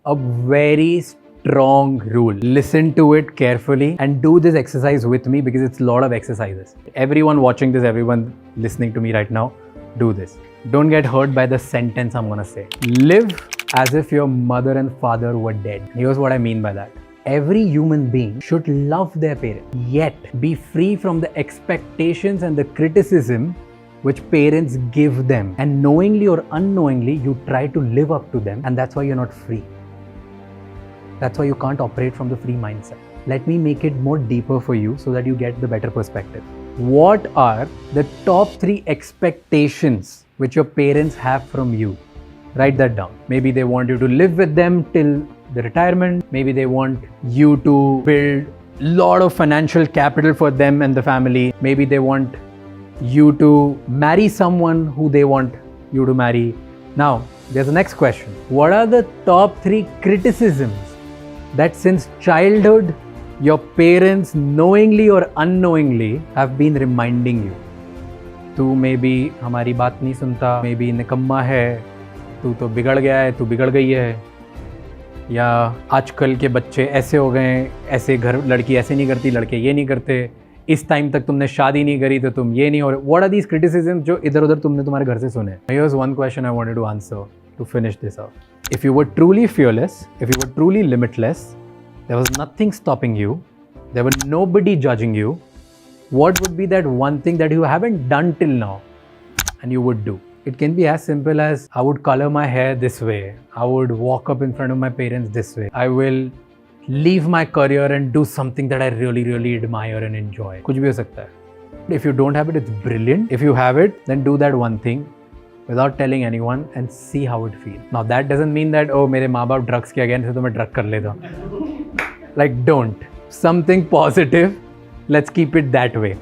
A very strong rule. Listen to it carefully and do this exercise with me because it's a lot of exercises. Everyone watching this, everyone listening to me right now, do this. Don't get hurt by the sentence I'm gonna say. Live as if your mother and father were dead. Here's what I mean by that. Every human being should love their parents, yet be free from the expectations and the criticism which parents give them. And knowingly or unknowingly, you try to live up to them, and that's why you're not free. That's why you can't operate from the free mindset. Let me make it more deeper for you so that you get the better perspective. What are the top 3 expectations which your parents have from you? Write that down. Maybe they want you to live with them till the retirement. Maybe they want you to build a lot of financial capital for them and the family. Maybe they want you to marry someone who they want you to marry. Now, there's the next question. What are the top 3 criticisms that since childhood your parents knowingly or unknowingly have been reminding you? तू maybe हमारी बात नहीं सुनता, maybe निकम्मा है, तू तो बिगड़ गया है, तू बिगड़ गई है, या आजकल के बच्चे ऐसे हो गए हैं, ऐसे घर लड़की ऐसे नहीं करती, लड़के ये नहीं करते, इस टाइम तक तुमने शादी नहीं करी तो तुम ये नहीं हो रहे. What are these criticisms जो इधर उधर तुमने तुम्हारे घर से सुने? Here's one question I wanted to answer to finish this off. If you were truly fearless, if you were truly limitless, there was nothing stopping you, there was nobody judging you, what would be that one thing that you haven't done till now and you would do? It can be as simple as I would color my hair this way, I would walk up in front of my parents this way, I will leave my career and do something that I really, really admire and enjoy. कुछ भी हो सकता है. If you don't have it, it's brilliant. If you have it, then do that one thing without telling anyone and see how it feels. Now that doesn't mean that, oh, मेरे माँ बाप drugs किया गया इसलिए तो मैं drug कर लेता हूँ. Like, don't. Something positive. Let's keep it that way.